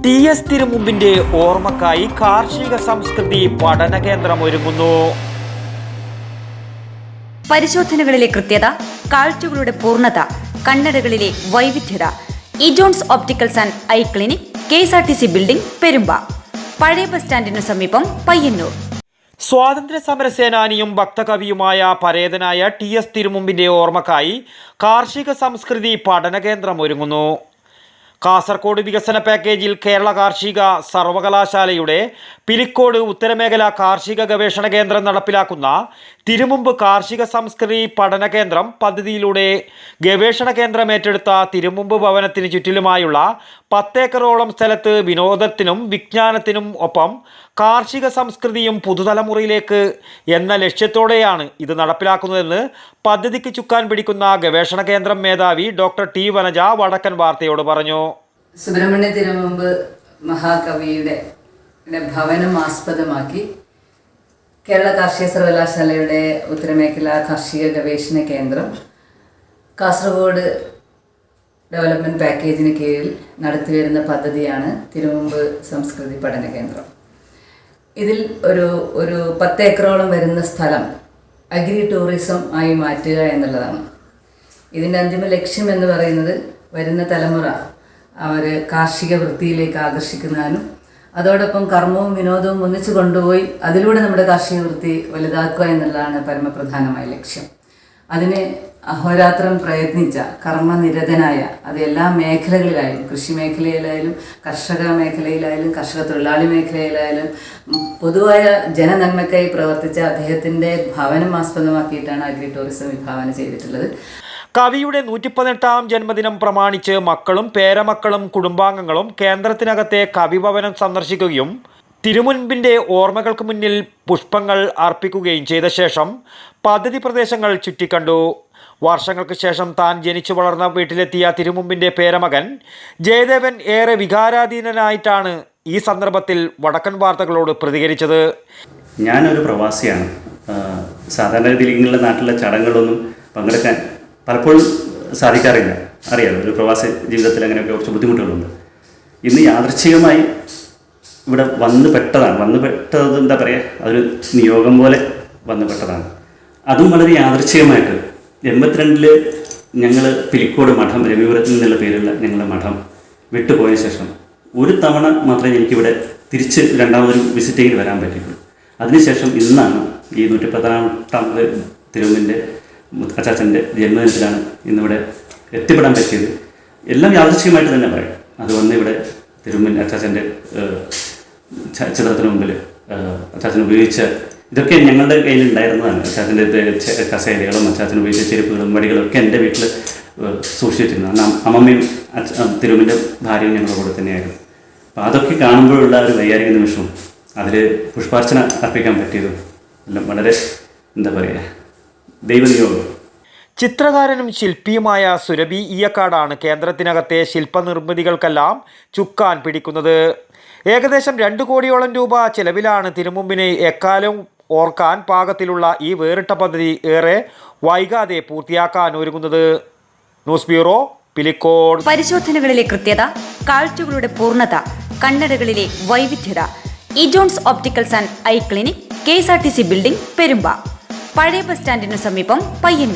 TS തിരുമുമ്പിന്റെ ഓർമ്മക്കായി കാർഷിക സംസ്കൃതി പഠന കേന്ദ്രം ഒരുങ്ങുന്നു. പരിശോധനകളിലെ കൃത്യത, കാഴ്ചകളുടെ പൂർണ്ണത, കണ്ണടകളിലെ വൈവിധ്യത. Ejones opticals and eye clinic, KSRTC building, Perumba. പഴയ ബസ് സ്റ്റാൻഡിനു സമീപം, പയ്യന്നൂർ. സ്വാതന്ത്ര്യ സമര സേനാനിയും ഭക്തകവിയുമായ പരേതനായ TS തിരുമുമ്പിന്റെ ഓർമ്മക്കായി കാർഷിക സംസ്കൃതി പഠന കേന്ദ്രം ഒരുങ്ങുന്നു. കാസർഗോഡ് വികസന പാക്കേജിൽ കേരള കാർഷിക സർവകലാശാലയുടെ പിലിക്കോട് ഉത്തരമേഖല കാർഷിക ഗവേഷണ കേന്ദ്രം നടപ്പിലാക്കുന്ന തിരുമുമ്പ് കാർഷിക സംസ്കൃതി പഠന കേന്ദ്രം പദ്ധതിയിലൂടെ ഗവേഷണ കേന്ദ്രം ഏറ്റെടുത്ത തിരുമുമ്പ് ഭവനത്തിന് ചുറ്റിലുമായുള്ള 10 ഏക്കറോളം സ്ഥലത്ത് വിനോദത്തിനും വിജ്ഞാനത്തിനും ഒപ്പം കാർഷിക സംസ്കൃതിയും പുതുതലമുറയിലേക്ക് എന്ന ലക്ഷ്യത്തോടെയാണ് ഇത് നടപ്പിലാക്കുന്നതെന്ന് പദ്ധതിക്ക് ചുക്കാൻ പിടിക്കുന്ന ഗവേഷണ കേന്ദ്രം മേധാവി ഡോക്ടർ T വനജ വടക്കൻ വാർത്തയോട് പറഞ്ഞു. സുബ്രഹ്മണ്യ തിരുമുമ്പ് മഹാകവിയുടെ ഭവനം ആസ്പദമാക്കി കേരള കാർഷിക സർവകലാശാലയുടെ ഉത്തരമേഖല കാർഷിക ഗവേഷണ കേന്ദ്രം കാസർഗോഡ് ഡെവലപ്മെൻറ്റ് പാക്കേജിന് കീഴിൽ നടത്തിവരുന്ന പദ്ധതിയാണ് തിരുമുമ്പ് സംസ്കൃതി പഠന കേന്ദ്രം. ഇതിൽ ഒരു 10 ഏക്കറോളം വരുന്ന സ്ഥലം അഗ്രി ടൂറിസം ആയി മാറ്റുക എന്നുള്ളതാണ്. ഇതിൻ്റെ അന്തിമ ലക്ഷ്യം എന്ന് പറയുന്നത് വരുന്ന തലമുറ അവർ കാർഷിക വൃത്തിയിലേക്ക് ആകർഷിക്കുന്നതിനും അതോടൊപ്പം കർമ്മവും വിനോദവും ഒന്നിച്ചു കൊണ്ടുപോയി അതിലൂടെ നമ്മുടെ കാർഷിക വൃത്തി വലുതാക്കുക എന്നുള്ളതാണ് പരമപ്രധാനമായ ലക്ഷ്യം. അതിന് അഹോരാത്രം പ്രയത്നിച്ച കർമ്മനിരതനായ അത് എല്ലാ മേഖലകളിലായാലും, കൃഷി മേഖലയിലായാലും, കർഷക മേഖലയിലായാലും, കർഷക തൊഴിലാളി മേഖലയിലായാലും പൊതുവായ ജനനന്മയ്ക്കായി പ്രവർത്തിച്ച അദ്ദേഹത്തിൻ്റെ ഭവനം ആസ്പദമാക്കിയിട്ടാണ് അഗ്രി ടൂറിസം വിഭാവന ചെയ്തിട്ടുള്ളത്. കവിയുടെ 118ാം ജന്മദിനം പ്രമാണിച്ച് മക്കളും പേരമക്കളും കുടുംബാംഗങ്ങളും കേന്ദ്രത്തിനകത്തെ കവിഭവനം സന്ദർശിക്കുകയും തിരുമുൻപിൻ്റെ ഓർമ്മകൾക്ക് മുന്നിൽ പുഷ്പങ്ങൾ അർപ്പിക്കുകയും ചെയ്ത ശേഷം പദ്ധതി പ്രദേശങ്ങൾ ചുറ്റിക്കണ്ടു. വർഷങ്ങൾക്ക് ശേഷം താൻ ജനിച്ചു വളർന്ന വീട്ടിലെത്തിയ തിരുമുമ്പിൻ്റെ പേരമകൻ ജയദേവൻ ഏറെ വികാരാധീനനായിട്ടാണ് ഈ സന്ദർഭത്തിൽ വടക്കൻ വാർത്തകളോട് പ്രതികരിച്ചത്. ഞാനൊരു പ്രവാസിയാണ്. സാധാരണ രീതിയിൽ ഇങ്ങനെയുള്ള നാട്ടിലെ ചടങ്ങുകളൊന്നും പങ്കെടുക്കാൻ പലപ്പോഴും സാധിക്കാറില്ല. അറിയാലോ, ഒരു പ്രവാസി ജീവിതത്തിൽ അങ്ങനെയൊക്കെ കുറച്ച് ബുദ്ധിമുട്ടുകളുണ്ട്. ഇന്ന് യാദൃച്ഛികമായി ഇവിടെ വന്നു പെട്ടത് എന്താ പറയുക, അതൊരു നിയോഗം പോലെ വന്നു പെട്ടതാണ്. അതും വളരെ യാദൃച്ഛികമായിട്ട് 82 ഞങ്ങൾ പിലിക്കോട് മഠം, രവിപുരത്തിൽ നിന്നുള്ള പേരുള്ള ഞങ്ങളുടെ മഠം വിട്ടുപോയ ശേഷം ഒരു തവണ മാത്രമേ എനിക്കിവിടെ തിരിച്ച് രണ്ടാമതൊരു വിസിറ്റിങ്ങിന് വരാൻ പറ്റിയിട്ടുള്ളൂ. അതിനുശേഷം ഇന്നാണ് ഈ 118ാമത് തിരുമുമ്പിൻ്റെ അച്ചാച്ചൻ്റെ ജന്മദിനത്തിലാണ് ഇന്നിവിടെ എത്തിപ്പെടാൻ പറ്റിയത്. എല്ലാം യാദൃച്ഛികമായിട്ട് തന്നെ പറയും. അത് വന്ന് ഇവിടെ തിരുമുമ്പിൽ അച്ചാച്ചൻ്റെ ചിത്രത്തിന് മുമ്പിൽ അച്ചാച്ചൻ ഉപയോഗിച്ച ഇതൊക്കെ ഞങ്ങളുടെ കയ്യിലുണ്ടായിരുന്നതാണ്. അച്ചാച്ചൻ്റെ കസേരകളും അച്ചാച്ചൻ ഉപയോഗിച്ച ചെരുപ്പുകളും വടികളും ഒക്കെ എൻ്റെ വീട്ടിൽ സൂക്ഷിച്ചിരുന്നു. അമ്മമ്മയും തിരുമുമ്പിൻ്റെ ഭാര്യയും ഞങ്ങളുടെ കൂടെ തന്നെയായിരുന്നു. അപ്പോൾ അതൊക്കെ കാണുമ്പോഴുള്ള ഒരു വൈകാരിക നിമിഷവും അതിൽ പുഷ്പാർച്ചന അർപ്പിക്കാൻ പറ്റിയതും എല്ലാം വളരെ എന്താ പറയുക, ദൈവനിയോഗം. ചിത്രകാരനും ശില്പിയുമായ സുരഭി ഈയക്കാടാണ് കേന്ദ്രത്തിനകത്തെ ശില്പനിർമ്മിതികൾക്കെല്ലാം ചുക്കാൻ പിടിക്കുന്നത്. ഏകദേശം 2 കോടിയോളം രൂപ ചെലവിലാണ് തിരുമുമ്പിനെ എക്കാലവും ഓർക്കാൻ പാകത്തിലുള്ള ഈ വേറിട്ട പദ്ധതി ഏറെ വൈകാതെ പൂർത്തിയാക്കാൻ ഒരുങ്ങുന്നത്. News bureau, Pilicode. പരിശോധനകളിലെ കൃത്യത, കാഴ്ചകളുടെ പൂർണ്ണത, കണ്ണടകളിലെ വൈവിധ്യത. Ejones opticals and eye clinic, KSRTC building, Perumba. പഴയ ബസ് സ്റ്റാൻഡിനു സമീപം, പയ്യന്നൂർ.